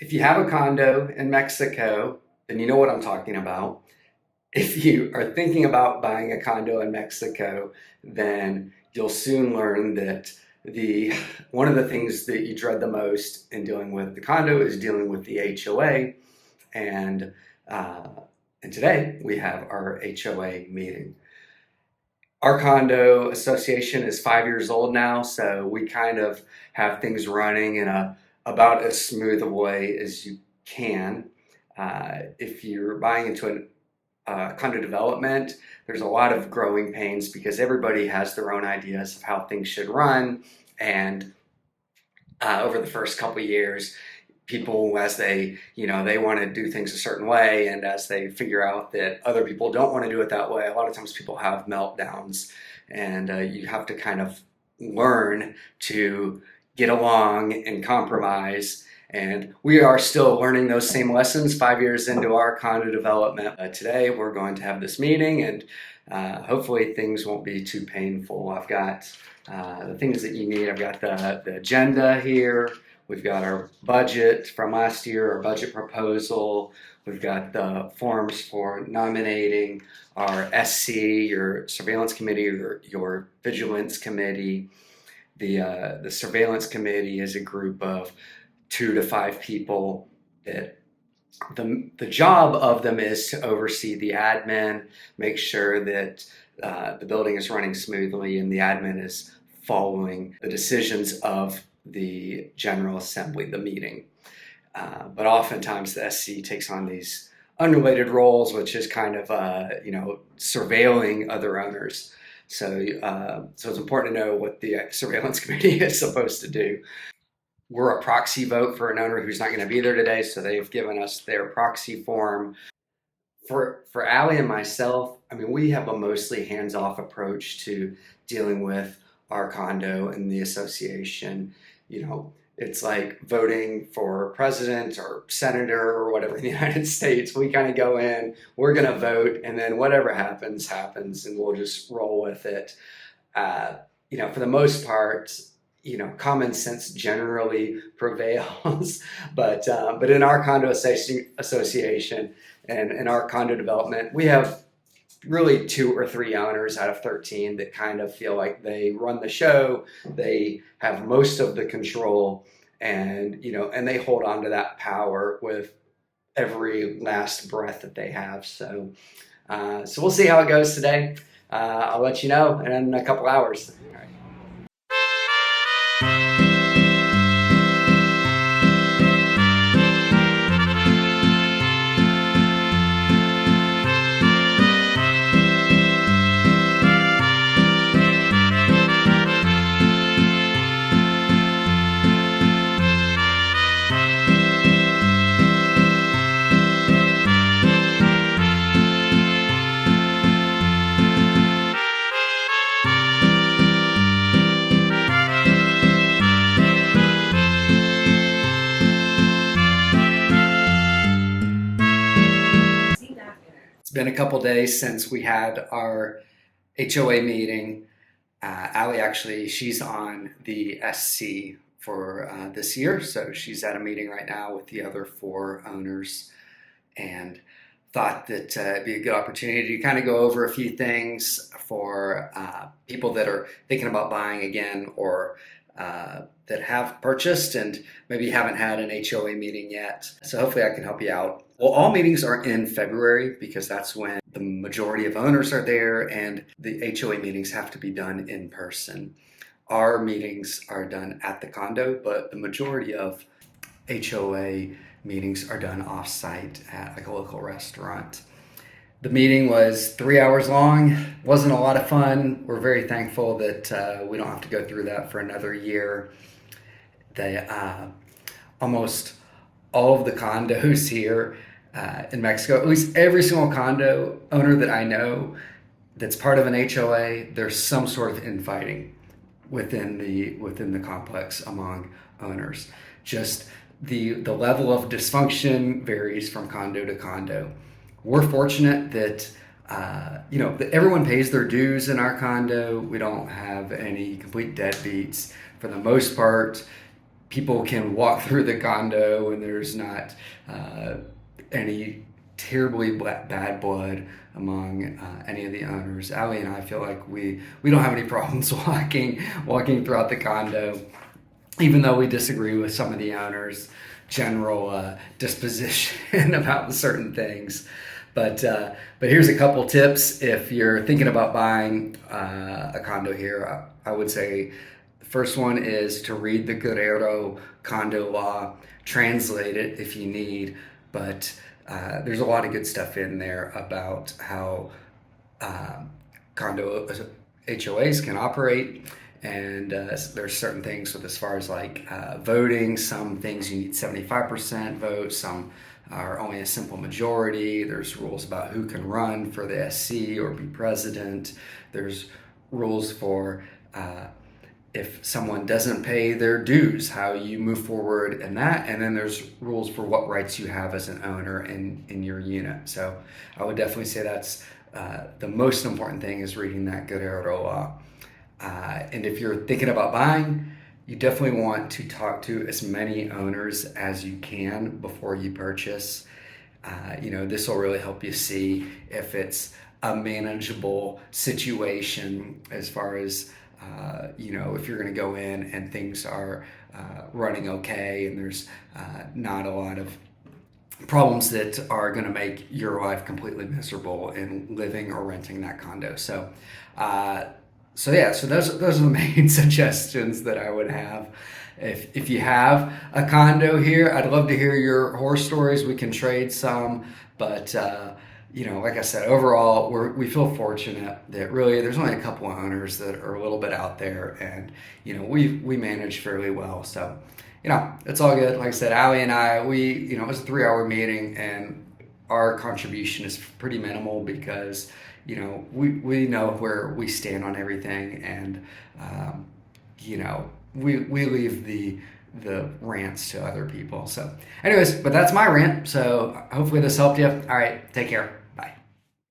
If you have a condo in Mexico, then you know what I'm talking about. If you are thinking about buying a condo in Mexico, then you'll soon learn that the one of the things that you dread the most in dealing with the condo is dealing with the HOA. And uh, and today we have our HOA meeting. Our condo association is 5 years old now, so we kind of have things running in about as smooth a way as you can. If you're buying into a condo development, there's a lot of growing pains because everybody has their own ideas of how things should run. And over the first couple of years, people, as they want to do things a certain way, and as they figure out that other people don't want to do it that way, a lot of times people have meltdowns, and you have to kind of learn to get along and compromise. And we are still learning those same lessons 5 years into our condo development. Today we're going to have this meeting, and hopefully things won't be too painful. I've got the things that you need. I've got the agenda here. We've got our budget from last year, our budget proposal. We've got the forms for nominating our SC, your surveillance committee, or your vigilance committee. The surveillance committee is a group of 2 to 5 people that the job of them is to oversee the admin, make sure that the building is running smoothly and the admin is following the decisions of the General Assembly, the meeting. But oftentimes the SC takes on these unrelated roles, which is kind of surveilling other owners. So it's important to know what the surveillance committee is supposed to do. We're a proxy vote for an owner who's not going to be there today, so they've given us their proxy form. For Allie and myself, I mean, we have a mostly hands-off approach to dealing with our condo and the association. It's like voting for president or senator or whatever in the United States. We kind of go in, we're going to vote, and then whatever happens, happens, and we'll just roll with it. For the most part, common sense generally prevails. But in our condo association and in our condo development, we have really 2 or 3 owners out of 13 that kind of feel like they run the show. They have most of the control, and they hold on to that power with every last breath that they have. So we'll see how it goes today. I'll let you know in a couple hours. All right. It's been a couple days since we had our HOA meeting. Allie actually, she's on the SC for this year, so she's at a meeting right now with the other 4 owners, and thought that it'd be a good opportunity to kind of go over a few things for people that are thinking about buying again, or that have purchased and maybe haven't had an HOA meeting yet. So hopefully I can help you out. Well, all meetings are in February because that's when the majority of owners are there, and the HOA meetings have to be done in person. Our meetings are done at the condo, but the majority of HOA meetings are done off-site at like a local restaurant. The meeting was 3 hours long. Wasn't a lot of fun. We're very thankful that we don't have to go through that for another year. Almost all of the condos here in Mexico, at least every single condo owner that I know that's part of an HOA, there's some sort of infighting within the complex among owners. Just the level of dysfunction varies from condo to condo. We're fortunate that that everyone pays their dues in our condo. We don't have any complete deadbeats. For the most part, people can walk through the condo and there's not any terribly bad blood among any of the owners. Allie and I feel like we don't have any problems walking throughout the condo, even though we disagree with some of the owners' general disposition about certain things. But here's a couple tips if you're thinking about buying a condo here. I would say the first one is to read the Guerrero condo law, translate it if you need, but there's a lot of good stuff in there about how condo HOAs can operate. And there's certain things with as far as like voting. Some things you need 75% vote. Some are only a simple majority. There's rules about who can run for the SC or be president. There's rules for if someone doesn't pay their dues, how you move forward in that. And then there's rules for what rights you have as an owner in your unit. So I would definitely say that's the most important thing is reading that Guerrero law. And if you're thinking about buying, you definitely want to talk to as many owners as you can before you purchase. This will really help you see if it's a manageable situation as far as, if you're going to go in and things are running okay and there's not a lot of problems that are going to make your life completely miserable in living or renting that condo. So those are the main suggestions that I would have. If you have a condo here, I'd love to hear your horror stories. We can trade some, but like I said, overall, we feel fortunate that really there's only a couple of owners that are a little bit out there, and we manage fairly well. So it's all good. Like I said, Allie and I, it was a 3-hour meeting, and our contribution is pretty minimal because we know where we stand on everything, and we leave the rants to other people. So anyways, but that's my rant. So hopefully this helped you. All right, take care.